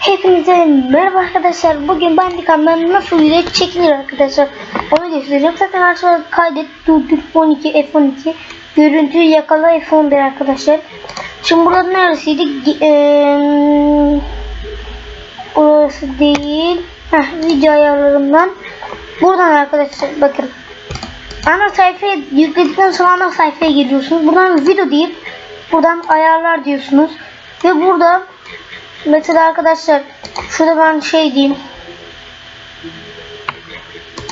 Hepinize merhaba arkadaşlar. Bugün Bandicam'dan nasıl video çekilir arkadaşlar, onu göstereceğim. Zaten aşağıda kaydet, durdur, F12, F12, görüntüyü yakala, F11 arkadaşlar. Şimdi burada neresiydi? Burası değil. Video ayarlarından. Buradan arkadaşlar bakın. Ana sayfaya yükledikten sonra ana sayfaya geliyorsunuz. Buradan video deyip buradan ayarlar diyorsunuz. Ve burada mesela arkadaşlar şurada ben şey diyeyim.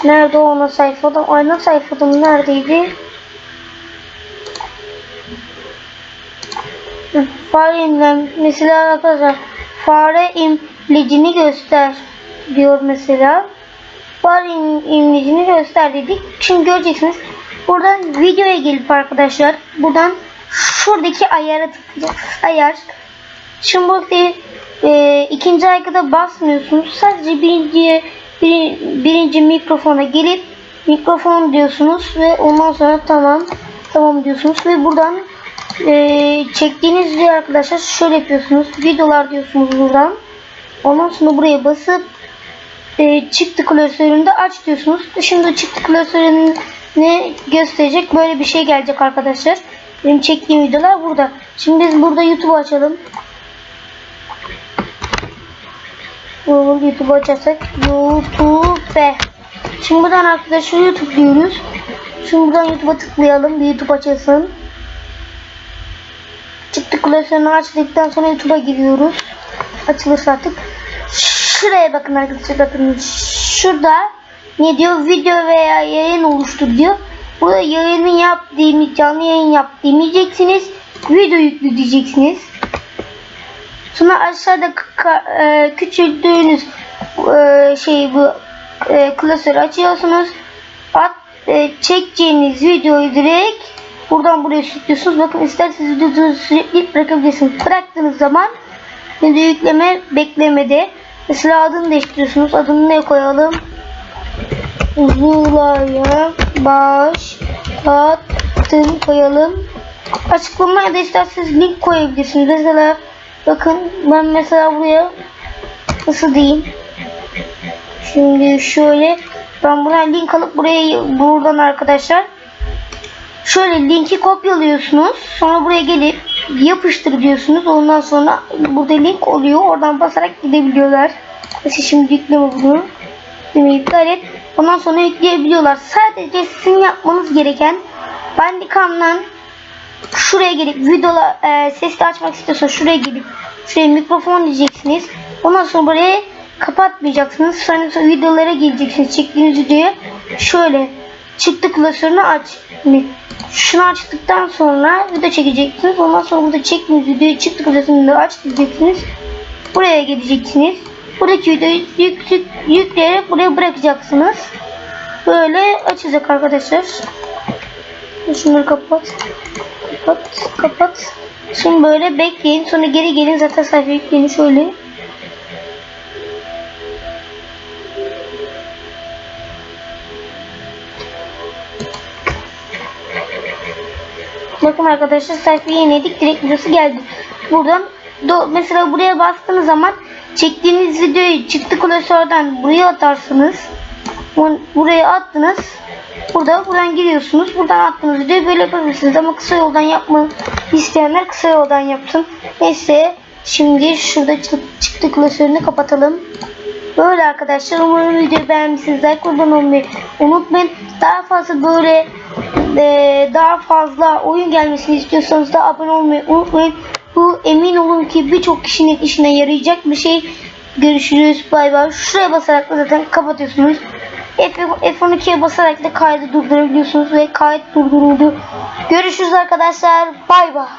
Nerede o ana sayfada? Ana sayfada mı? Neredeydi? Fare imlem. Mesela arkadaşlar fare imlecini göster diyor mesela. Fare imlecini göster dedik. Şimdi göreceksiniz. Buradan videoya gelip arkadaşlar buradan şuradaki ayara tıklayacağız. Ayar. Şimdi burada ikinci aygıda basmıyorsunuz. Sadece birinci mikrofona gelip mikrofon diyorsunuz ve ondan sonra tamam diyorsunuz ve buradan çektiğiniz video arkadaşlar şöyle yapıyorsunuz. Videolar diyorsunuz buradan. Ondan sonra buraya basıp çıktı klasöründe aç diyorsunuz. Şimdi çıktı klasörünü gösterecek böyle bir şey gelecek arkadaşlar. Benim çektiğim videolar burada. Şimdi biz burada YouTube açalım. YouTube açarsak YouTube. Şimdi buradan arkadaşlar YouTube diyoruz. Şimdi buradan YouTube'a tıklayalım. Bir YouTube açılsın. Çıktı klasörünü açtıktan sonra YouTube'a giriyoruz. Açılırsa artık. Şuraya bakın arkadaşlar, bakın. Şurada ne diyor? Video veya yayın oluştur diyor. Burada yayını yap diye, canlı yayın yap demeyeceksiniz. Video yüklü diyeceksiniz. Sonra aşağıda küçülttüğünüz bu klasörü açıyorsunuz. Çekeceğiniz videoyu direkt buradan buraya sürüklüyorsunuz. Bakın isterseniz videoyu sürükleyip bırakabilirsiniz. Bıraktığınız zaman video yükleme beklemede. Mesela adını değiştiriyorsunuz. Adını ne koyalım? Zula'ya başlattım koyalım. Açıklamaya da isterseniz link koyabilirsiniz. Mesela bakın ben mesela buraya nasıl diyeyim? Şimdi şöyle ben buradan link alıp buradan arkadaşlar şöyle linki kopyalıyorsunuz. Sonra buraya gelip yapıştır diyorsunuz. Ondan sonra burada link oluyor. Oradan basarak gidebiliyorlar. Mesela şimdi yükleme bunu. İptal et. Ondan sonra yükleyebiliyorlar. Sadece sizin yapmanız gereken Bandicam'dan şuraya gelip videola sesli açmak istiyorsanız şuraya gelip şuraya mikrofon diyeceksiniz. Ondan sonra burayı kapatmayacaksınız. Sonra videolara geleceksiniz. Çektiğiniz videoya şöyle çıktı klasörünü aç. Şunu açtıktan sonra video çekeceksiniz. Ondan sonra burada çektiğiniz videoyu çıktı klasörünü aç diyeceksiniz. Buraya geleceksiniz. Buradaki videoyu yükleyerek buraya bırakacaksınız. Böyle açacak arkadaşlar. Şunları kapat. Şimdi böyle bekleyin. Sonra geri gelin. Zaten sayfa yükleyin şöyle. Bakın arkadaşlar sayfayı yeniledik. Direkt videosu geldi. Buradan mesela buraya bastığınız zaman çektiğiniz videoyu çıktı klasörden buraya atarsınız. Buraya attınız. Buradan giriyorsunuz. Buradan attığınız videoyu böyle yapabilirsiniz. Ama kısa yoldan yapmak isteyenler kısa yoldan yapsın. Neyse. Şimdi şurada çıktı klasörünü kapatalım. Böyle arkadaşlar. Umarım videoyu beğenmişsiniz. Like kurban olmayı unutmayın. Daha fazla böyle daha fazla oyun gelmesini istiyorsanız da abone olmayı unutmayın. Bu emin olun ki birçok kişinin işine yarayacak bir şey. Görüşürüz. Bay bay. Şuraya basarak da zaten kapatıyorsunuz. F12'ye basarak da kaydı durdurabiliyorsunuz ve kayıt durduruldu. Görüşürüz arkadaşlar. Bay bay.